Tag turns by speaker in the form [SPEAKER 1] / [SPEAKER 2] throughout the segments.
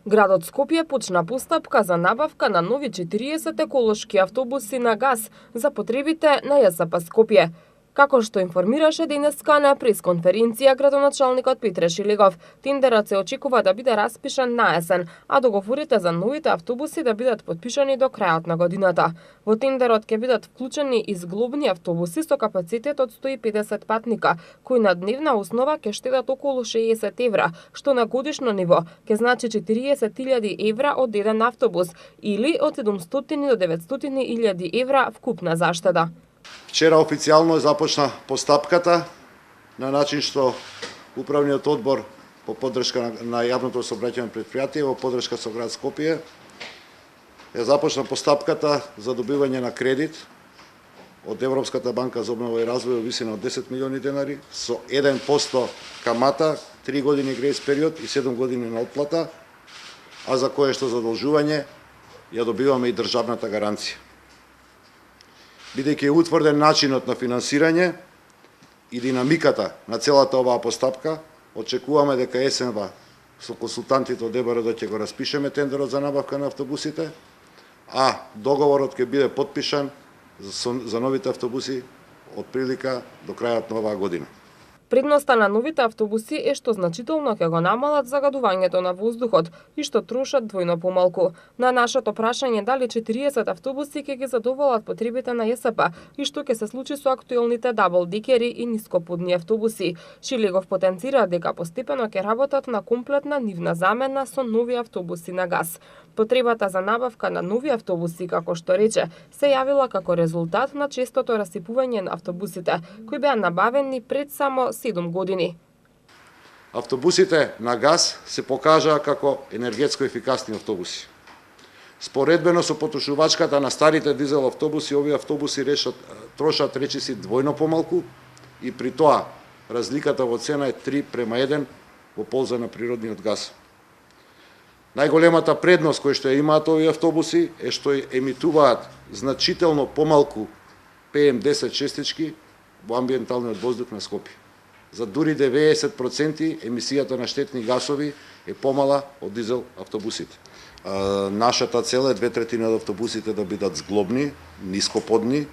[SPEAKER 1] Градот Скопје почна постапка за набавка на нови 40 еколошки автобуси на газ за потребите на ЈСП Скопје. Како што информираше денеска на пресконференција градоначалникот Петре Шилегов, тендерот се очекува да биде распишан на есен, а договорите за новите автобуси да бидат подпишани до крајот на годината. Во тендерот ќе бидат вклучени и зглобни автобуси со капацитет од 150 патника, кои на дневна основа ќе штедат околу 60 евра, што на годишно ниво ќе значи 40.000 евра од еден автобус или од 700 до 900.000 евра вкупна заштеда.
[SPEAKER 2] Вчера официјално започна постапката на начин што Управниот одбор по поддршка на јавното сообраќајно претпријатие во поддршка со град Скопје започна постапката за добивање на кредит од Европската банка за обнова и развој во висина од 10 милиони денари со 1% камата, 3 години грејс период и 7 години на отплата, а за кое што задолжување ја добиваме и државната гаранција. Бидејќи е утврден начинот на финансирање и динамиката на целата оваа постапка, очекуваме дека есенва со консултантите од ДБРД ќе го распишеме тендерот за набавка на автобусите, а договорот ќе биде потпишан за новите автобуси од прилика до крајот на оваа година.
[SPEAKER 1] Предноста на новите автобуси е што значително ќе го намалат загадувањето на воздухот и што трошат двојно помалку. На нашето прашање дали 40 автобуси ќе ги задоволат потребите на ЈСП и што ќе се случи со актуелните даблдекери и нископодни автобуси, Шилегов потенцира дека постепено ќе работат на комплетна нивна замена со нови автобуси на газ. Потребата за набавка на нови автобуси, како што рече, се јавила како резултат на честото расипување на автобусите, кои беа набавени пред само 7 години.
[SPEAKER 2] Автобусите на газ се покажаа како енергетско ефикасни автобуси. Споредбено со потрошувачката на старите дизел автобуси, овие автобуси трошат речиси двојно помалку и при тоа разликата во цена е 3:1 во полза на природниот газ. Најголемата предност која што ја имаат овие автобуси е што емитуваат значително помалку PM10 честички во амбиенталниот воздух на Скопје. За дури 90% емисијата на штетни гасови е помала од дизел автобусите. Нашата цел е 2/3 од автобусите да бидат зглобни, нископодни,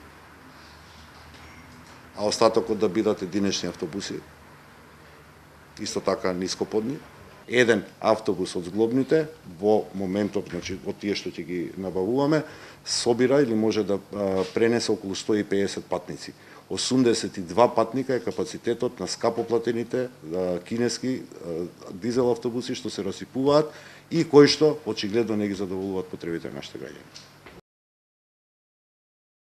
[SPEAKER 2] а остатокот да бидат единични автобуси, исто така нископодни. Еден автобус од зглобните во моментот, значи од тие што ќе ги набавуваме, собира или може да пренесе околу 150 патници. 82 патника е капацитетот на скапоплатените кинески дизел автобуси што се расипуваат и кои што очигледно не ги задоволуваат потребите на нашите граѓани.